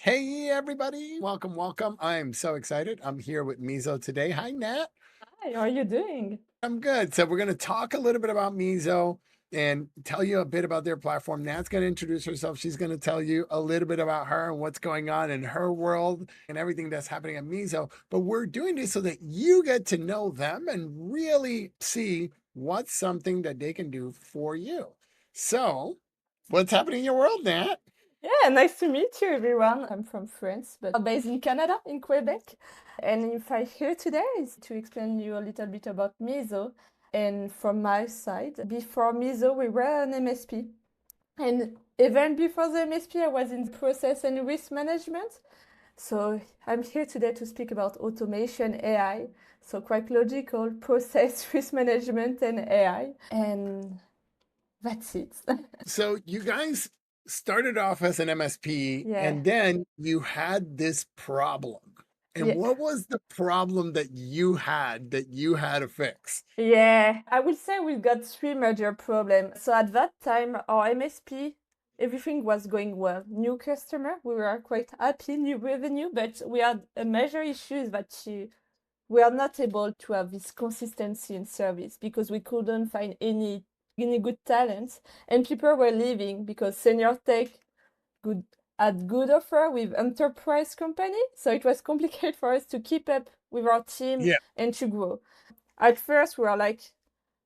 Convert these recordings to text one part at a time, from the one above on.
Hey, everybody. Welcome, welcome. I'm so excited. I'm here with Mizo today. Hi, Nat. Hi, how are you doing? I'm good. So, we're going to talk a little bit about Mizo and tell you a bit about their platform. Nat's going to introduce herself. She's going to tell you a little bit about her and what's going on in her world and everything that's happening at Mizo. But we're doing this so that you get to know them and really see what's something that they can do for you. So, what's happening in your world, Nat? Yeah, nice to meet you, everyone. I'm from France, but based in Canada, in Quebec. And if I'm here today is to explain you a little bit about Mizo. And from my side, before Mizo, we were an MSP. And even before the MSP, I was in process and risk management. So I'm here today to speak about automation, AI. So quite logical, process, risk management, and AI. And that's it. So you guys started off as an MSP Yeah. and then you had this problem. And Yeah. what was the problem that you had to fix? Yeah, I would say we've got three major problems. So at that time, our MSP, everything was going well. New customer, we were quite happy, new revenue, but we had a major issue is that we are not able to have this consistency in service because we couldn't find any good talents, and people were leaving because senior tech good had good offer with enterprise company. So it was complicated for us to keep up with our team Yeah. and to grow. At first, we were like,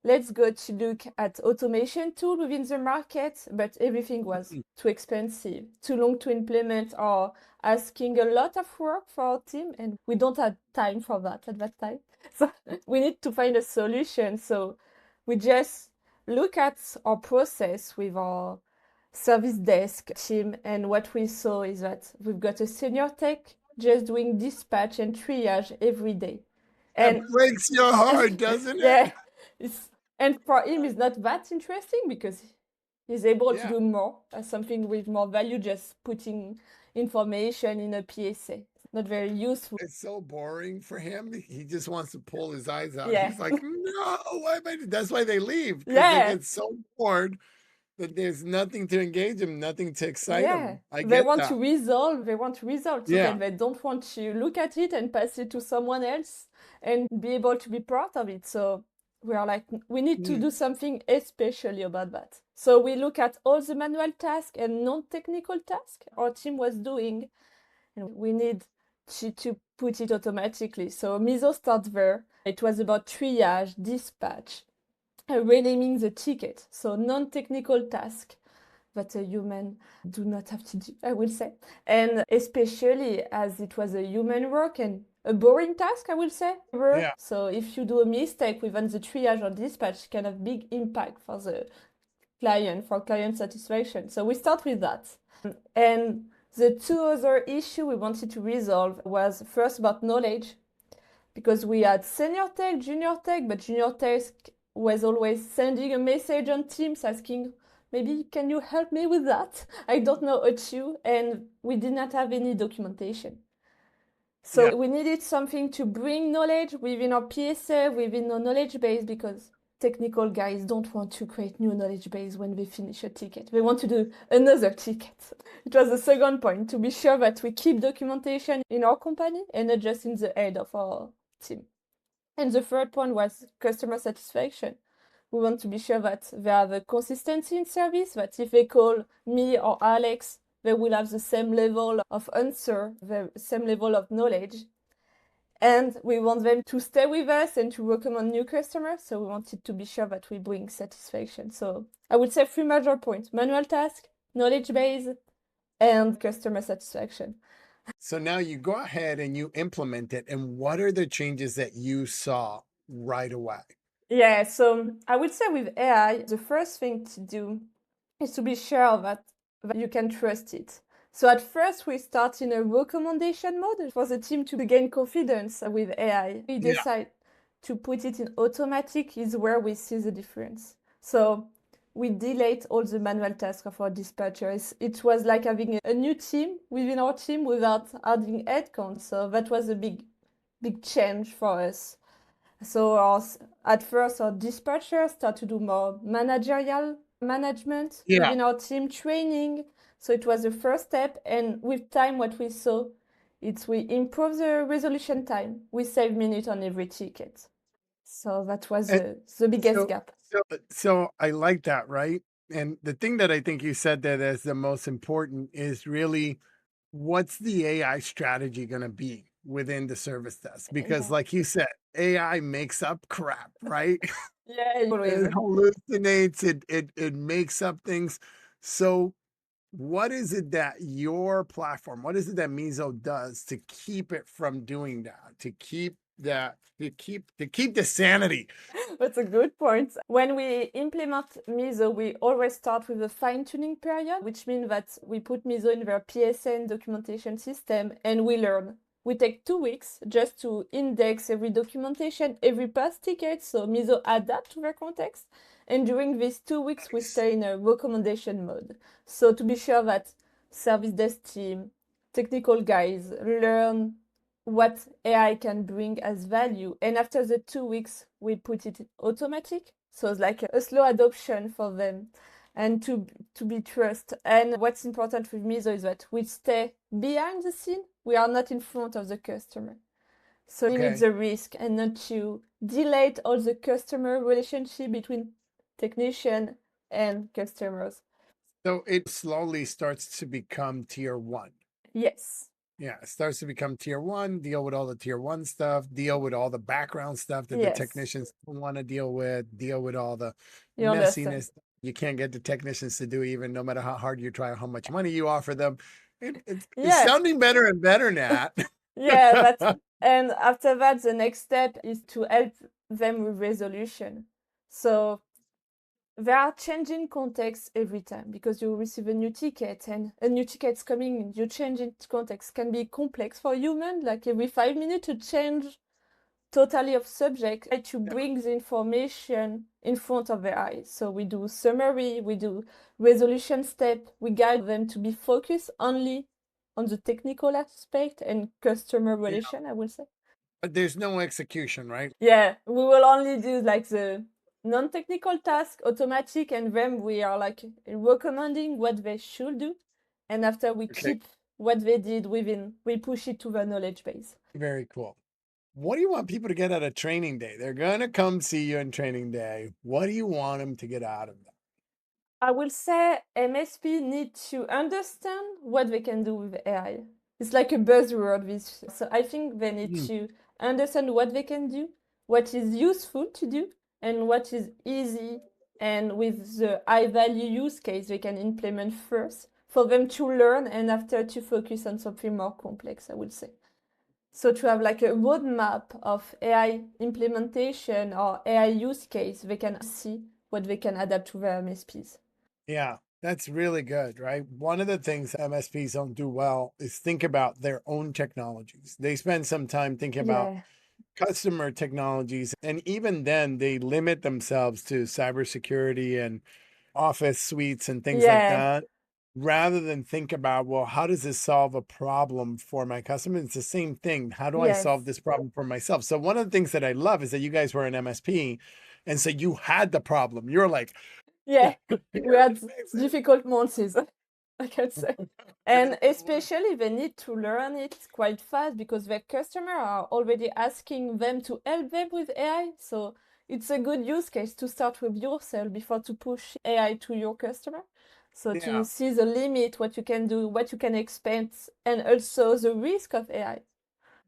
let's go to look at automation tool within the market, but everything was too expensive, too long to implement, or asking a lot of work for our team, and we don't have time for that at that time. So we need to find a solution. So we just look at our process with our service desk team, and what we saw is that we've got a senior tech just doing dispatch and triage every day. That And breaks your heart, doesn't it? yeah, it's and for him it's not that interesting because he's able to Yeah. do more, something with more value, just putting information in a PSA. It's not very useful. It's so boring for him. He just wants to pull his eyes out. Yeah, He's like, no, why am I? That's why they leave because they yeah, get so bored that there's nothing to engage them, nothing to excite yeah. them. I They get want that. to resolve. They want to resolve Yeah. ticket. They don't want to look at it and pass it to someone else and be able to be part of it. So we are like, we need to Mm. do something especially about that. So we look at all the manual tasks and non-technical tasks our team was doing, and we need to put it automatically. So Mizo starts there. It was about triage, dispatch, renaming the ticket. So non-technical task that a human do not have to do, I will say. And especially as it was a human work and a boring task, I will say. Yeah. So if you do a mistake within the triage or dispatch, it can have big impact for the client, for client satisfaction. So we start with that. And the two other issue we wanted to resolve was first about knowledge, because we had senior tech, junior tech, but junior tech was always sending a message on Teams asking, maybe can you help me with that? I don't know how to, and we did not have any documentation. Yeah. So we needed something to bring knowledge within our PSA, within our knowledge base, because technical guys don't want to create new knowledge base when they finish a ticket. They want to do another ticket. It was the second point, to be sure that we keep documentation in our company and not just in the head of our team. And the third point was customer satisfaction. We want to be sure that they have a consistency in service, that if they call me or Alex, they will have the same level of answer, the same level of knowledge. And we want them to stay with us and to recommend new customers. So we wanted to be sure that we bring satisfaction. So I would say three major points: manual task, knowledge base, and customer satisfaction. So now you go ahead and you implement it. And what are the changes that you saw right away? Yeah, so I would say with AI, the first thing to do is to be sure that you can trust it. So at first, we start in a recommendation mode for the team to gain confidence with AI. We Yeah. decide to put it in automatic is where we see the difference. So we delete all the manual tasks of our dispatchers. It was like having a new team within our team without adding headcount. So that was a big change for us. So at first, our dispatchers start to do more managerial management Yeah. within our team, training, So it was the first step. And with time, what we saw, it's we improve the resolution time. We save minutes on every ticket. So that was And the biggest so, gap. so I like that, right? And the thing that I think you said that is the most important is really what's the AI strategy going to be within the service desk? Because, Yeah. like you said, AI makes up crap, right? Yeah, always. It hallucinates, it makes up things. So what is it that your platform, what is it that Mizo does to keep it from doing that, to keep that, to keep the sanity? That's a good point. When we implement Mizo, we always start with a fine-tuning period, which means that we put Mizo in their PSN documentation system and we learn. We take 2 weeks just to index every documentation, every past ticket, so Mizo adapt to their context. And during these 2 weeks, we Nice. stay in a recommendation mode. So to be sure that service desk team, technical guys learn what AI can bring as value. And after the 2 weeks, we put it automatic. So it's like a slow adoption for them and to be trust. And what's important with Mizo is that we stay behind the scene. We are not in front of the customer. So limit Okay. the risk and not to delay all the customer relationship between technician and customers. So it slowly starts to become tier one. Yes. Yeah, it starts to become tier one, deal with all the tier one stuff, deal with all the background stuff that the Yes. technicians don't want to deal with all the You understand. messiness you can't get the technicians to do, even no matter how hard you try, how much money you offer them. It's Yeah. sounding better and better, Nat. Yeah, that's and after that, the next step is to help them with resolution. So they are changing context every time because you receive a new ticket and a new ticket's coming, you change it context can be complex for human, like every 5 minutes to change totally of subject to Yeah. bring the information in front of their eyes. So we do summary, we do resolution step, we guide them to be focused only on the technical aspect and customer Yeah. relation, I will say. But there's no execution, right? Yeah, we will only do like the non-technical task automatic and then we are like recommending what they should do. And after we Okay. keep what they did within, we push it to the knowledge base. Very cool. What do you want people to get out of training day? They're going to come see you in training day. What do you want them to get out of that? I will say MSP need to understand what they can do with AI. It's like a buzzword. This, so I think they need Mm, to understand what they can do, what is useful to do, and what is easy and with the high value use case they can implement first for them to learn and after to focus on something more complex, I would say. So to have like a roadmap of AI implementation or AI use case, they can see what they can adapt to their MSPs. yeah, that's really good, right? One of the things MSPs don't do well is think about their own technologies. They spend some time thinking about Yeah. customer technologies, and even then, they limit themselves to cybersecurity and office suites and things like Yeah. that, rather than think about, well, how does this solve a problem for my customer? It's the same thing. How do I solve Yes. this problem for myself? So one of the things that I love is that you guys were an MSP, and so you had the problem. You're like, Yeah. We here, had fix it. difficult months, I can say. And especially they need to learn it quite fast because their customer are already asking them to help them with AI. So it's a good use case to start with yourself before to push AI to your customer. So to Yeah, see the limit, what you can do, what you can expect, and also the risk of AI.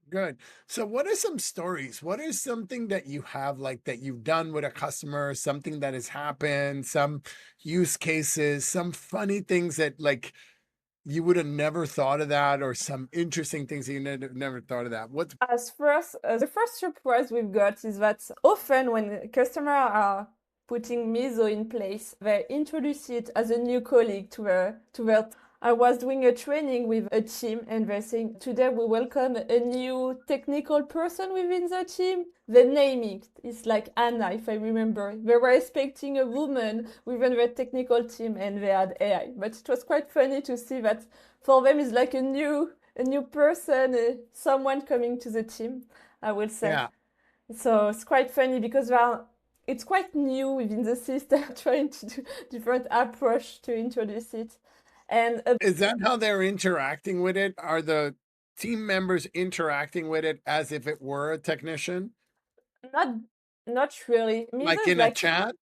good. So what are some stories? What is something that you have like that you've done with a customer, something that has happened, some use cases, some funny things that like you would have never thought of that, or some interesting things that you never thought of that? What? As first, the first surprise we've got is that often when customers are putting Mizo in place, they introduce it as a new colleague to their. I was doing a training with a team and they're saying, today we welcome a new technical person within the team. The naming is like Anna, if I remember. They were expecting a woman within the technical team and they had AI. But it was quite funny to see that for them it's like a new person, someone coming to the team, I will say. Yeah, So it's quite funny because it's quite new within the system, trying to do different approach to introduce it. And Is that how they're interacting with it? Are the team members interacting with it as if it were a technician, not not really. Mizo like is in a like chat?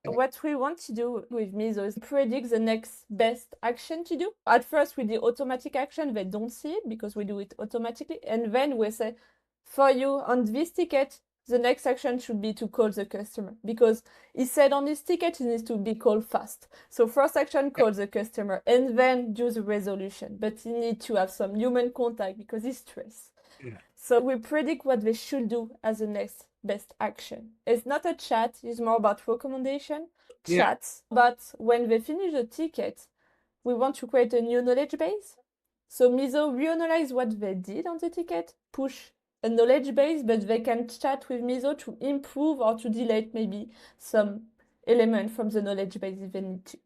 what we want to do with Mizo is predict the next best action to do. At first, with the automatic action, they don't see it because we do it automatically. And then we say, for you on this ticket, the next action should be to call the customer because he said on this ticket it needs to be called fast. So first action, Yeah, call the customer and then do the resolution. But you need to have some human contact because he's stressed. yeah, So we predict what they should do as the next best action. It's not a chat, it's more about recommendation, yeah, chats. But when they finish the ticket, we want to create a new knowledge base. So Mizo reanalyze what they did on the ticket, push a knowledge base, but they can chat with Mizo to improve or to delete maybe some element from the knowledge base if they need to.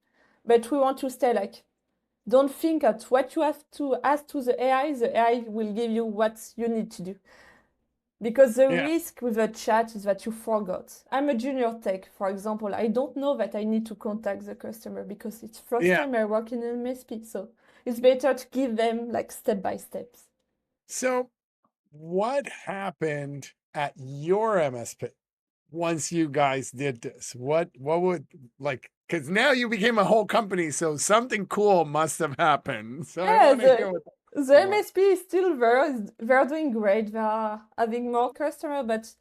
But we want to stay like, don't think at what you have to ask to the AI will give you what you need to do. Because the yeah, risk with a chat is that you forgot. I'm a junior tech, for example. I don't know that I need to contact the customer because it's first yeah. time I work in an MSP. So it's better to give them like step by steps. So what happened at your MSP once you guys did this? What would like because now you became a whole company, so something cool must have happened. So I Yeah, want to hear what the that was. MSP is still there. They're doing great. They are having more customers, but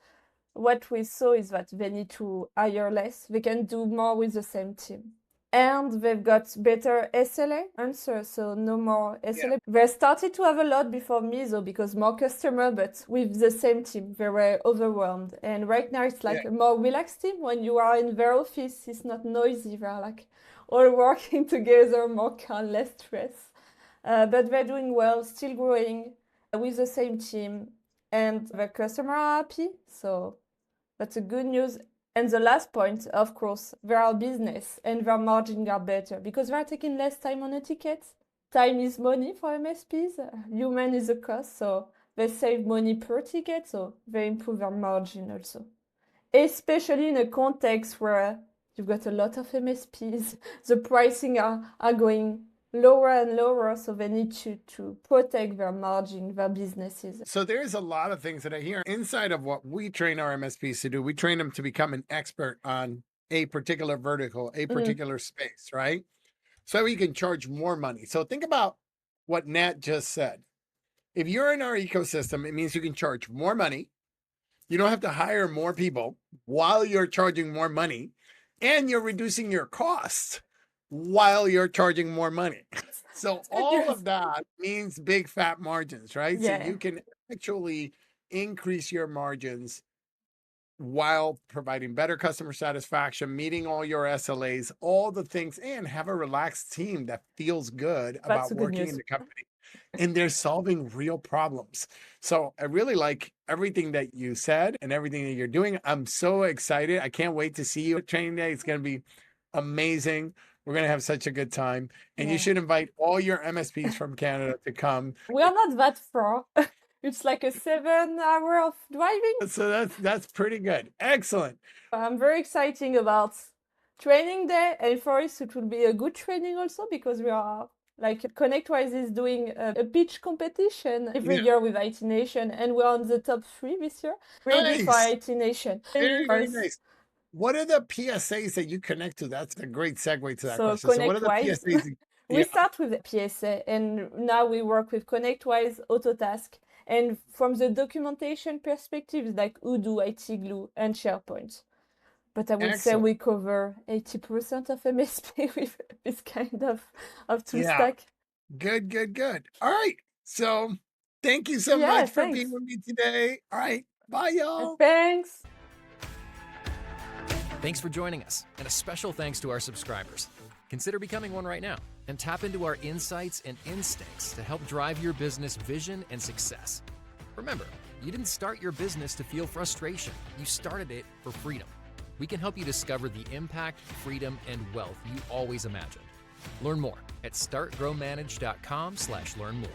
what we saw is that they need to hire less. They can do more with the same team. And they've got better SLA answers, so no more Yeah, SLA. They started to have a lot before Mizo because more customer, but with the same team, they were overwhelmed. And right now it's yeah. like a more relaxed team. When you are in their office, it's not noisy. They're like all working together, more calm, less stress. But they're doing well, still growing with the same team, and the customer are happy. So that's a good news. And the last point, of course, their business and their margin are better because they're taking less time on a ticket. Time is money for MSPs. Human is a cost, so they save money per ticket, so they improve their margin also. Especially in a context where you've got a lot of MSPs, the pricing are going lower and lower, so they need to protect their margin, their businesses. So there's a lot of things that I hear inside of what we train our MSPs to do. We train them to become an expert on a particular vertical, a Mm, particular space, right? So we can charge more money. So think about what Nat just said. If you're in our ecosystem, it means you can charge more money. You don't have to hire more people while you're charging more money, and you're reducing your costs while you're charging more money. So good all news. of that means big fat margins, right? So Yeah, you can actually increase your margins while providing better customer satisfaction, meeting all your SLAs, all the things, and have a relaxed team that feels good that's about a good working in news. the company. And they're solving real problems. So I really like everything that you said and everything that you're doing. I'm so excited. I can't wait to see you at training day. It's going to be amazing. We're going to have such a good time. And you Yeah. should invite all your MSPs from Canada to come. We are not that far. It's like a 7 hour of driving. So that's pretty good. Excellent. I'm very excited about training day, and for us it will be a good training also because we are like ConnectWise is doing a pitch competition every Yeah. year with IT Nation, and we're on the top 3 this year. Ready for Nice. IT Nation. Training Very, for very us. nice. What are the PSAs that you connect to? That's a great segue to that So question. So what are the ConnectWise, PSAs? we Yeah, start with the PSA, and now we work with ConnectWise, Autotask, and from the documentation perspective, it's like Odoo, IT Glue, and SharePoint. But I would say excellent. we cover 80% of MSP with this kind of tool Yeah, stack. good, good, good. All right. So thank you so Yeah, much for thanks. being with me today. All right. Bye, y'all. Thanks. Thanks for joining us, and a special thanks to our subscribers. Consider becoming one right now and tap into our insights and instincts to help drive your business vision and success. Remember, you didn't start your business to feel frustration. You started it for freedom. We can help you discover the impact, freedom, and wealth you always imagined. Learn more at startgrowmanage.com/learn more.